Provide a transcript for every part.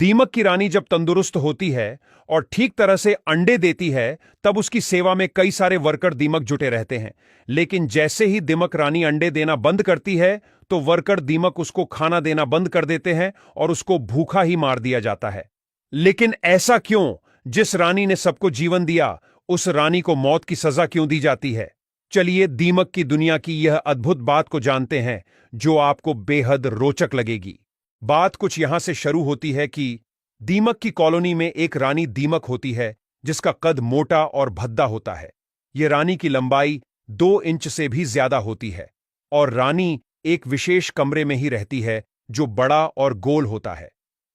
दीमक की रानी जब तंदुरुस्त होती है और ठीक तरह से अंडे देती है, तब उसकी सेवा में कई सारे वर्कर दीमक जुटे रहते हैं। लेकिन जैसे ही दीमक रानी अंडे देना बंद करती है, तो वर्कर दीमक उसको खाना देना बंद कर देते हैं और उसको भूखा ही मार दिया जाता है। लेकिन ऐसा क्यों? जिस रानी ने सबको जीवन दिया, उस रानी को मौत की सजा क्यों दी जाती है? चलिए दीमक की दुनिया की यह अद्भुत बात को जानते हैं, जो आपको बेहद रोचक लगेगी। बात कुछ यहां से शुरू होती है कि दीमक की कॉलोनी में एक रानी दीमक होती है, जिसका कद मोटा और भद्दा होता है। यह रानी की लंबाई 2 इंच से भी ज्यादा होती है और रानी एक विशेष कमरे में ही रहती है, जो बड़ा और गोल होता है।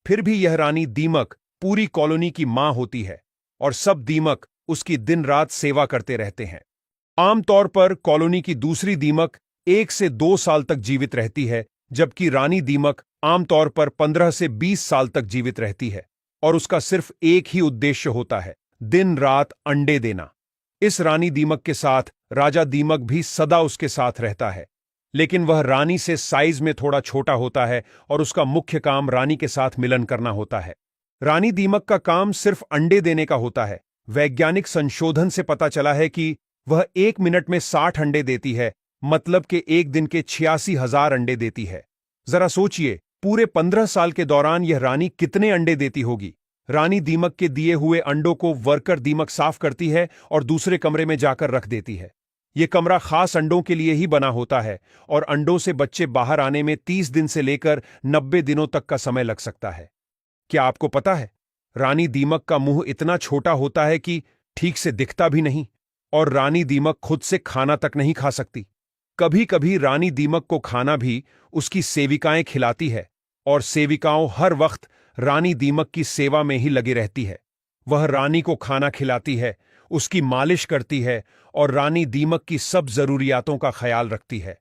फिर भी यह रानी दीमक पूरी कॉलोनी की मां होती है और सब दीमक उसकी दिन रात सेवा करते रहते हैं। आमतौर पर कॉलोनी की दूसरी दीमक 1 से 2 साल तक जीवित रहती है, जबकि रानी दीमक आमतौर पर 15 से 20 साल तक जीवित रहती है और उसका सिर्फ एक ही उद्देश्य होता है, दिन रात अंडे देना। इस रानी दीमक के साथ राजा दीमक भी सदा उसके साथ रहता है, लेकिन वह रानी से साइज में थोड़ा छोटा होता है और उसका मुख्य काम रानी के साथ मिलन करना होता है। रानी दीमक का काम सिर्फ अंडे देने का होता है। वैज्ञानिक संशोधन से पता चला है कि वह 1 मिनट में 60 अंडे देती है, मतलब कि एक दिन के 86,000 अंडे देती है। जरा सोचिए, पूरे 15 साल के दौरान यह रानी कितने अंडे देती होगी। रानी दीमक के दिए हुए अंडों को वर्कर दीमक साफ करती है और दूसरे कमरे में जाकर रख देती है। यह कमरा खास अंडों के लिए ही बना होता है और अंडों से बच्चे बाहर आने में 30 दिन से लेकर 90 दिनों तक का समय लग सकता है। क्या आपको पता है, रानी दीमक का मुंह इतना छोटा होता है कि ठीक से दिखता भी नहीं, और रानी दीमक खुद से खाना तक नहीं खा सकती। कभी कभी रानी दीमक को खाना भी उसकी सेविकाएं खिलाती है और सेविकाओं हर वक्त रानी दीमक की सेवा में ही लगी रहती है। वह रानी को खाना खिलाती है, उसकी मालिश करती है और रानी दीमक की सब जरूरियातों का ख्याल रखती है।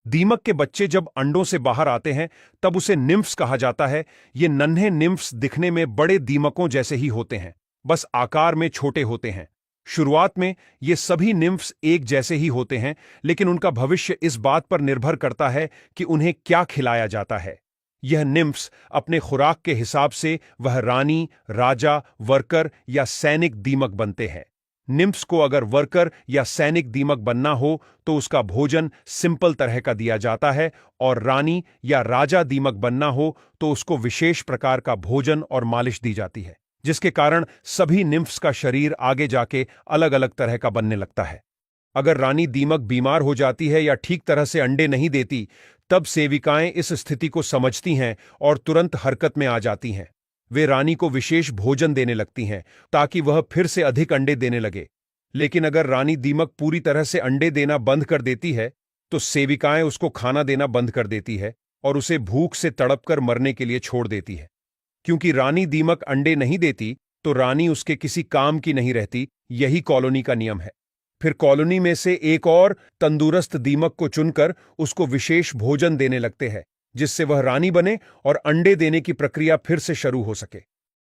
दीमक के बच्चे जब अंडों से बाहर आते हैं, तब उसे निम्फ्स कहा जाता है। ये नन्हे निम्फ्स दिखने में बड़े दीमकों जैसे ही होते हैं, बस आकार में छोटे होते हैं। शुरुआत में ये सभी निम्फ्स एक जैसे ही होते हैं, लेकिन उनका भविष्य इस बात पर निर्भर करता है कि उन्हें क्या खिलाया जाता है। यह निम्फ्स अपने खुराक के हिसाब से वह रानी, राजा, वर्कर या सैनिक दीमक बनते हैं। निम्फ्स को अगर वर्कर या सैनिक दीमक बनना हो तो उसका भोजन सिंपल तरह का दिया जाता है, और रानी या राजा दीमक बनना हो तो उसको विशेष प्रकार का भोजन और मालिश दी जाती है, जिसके कारण सभी निम्फ्स का शरीर आगे जाके अलग अलग तरह का बनने लगता है। अगर रानी दीमक बीमार हो जाती है या ठीक तरह से अंडे नहीं देती, तब सेविकाएं इस स्थिति को समझती हैं और तुरंत हरकत में आ जाती हैं। वे रानी को विशेष भोजन देने लगती हैं ताकि वह फिर से अधिक अंडे देने लगे। लेकिन अगर रानी दीमक पूरी तरह से अंडे देना बंद कर देती है, तो सेविकाएं उसको खाना देना बंद कर देती है और उसे भूख से तड़पकर मरने के लिए छोड़ देती है। क्योंकि रानी दीमक अंडे नहीं देती, तो रानी उसके किसी काम की नहीं रहती। यही कॉलोनी का नियम है। फिर कॉलोनी में से एक और तंदुरुस्त दीमक को चुनकर उसको विशेष भोजन देने लगते हैं, जिससे वह रानी बने और अंडे देने की प्रक्रिया फिर से शुरू हो सके।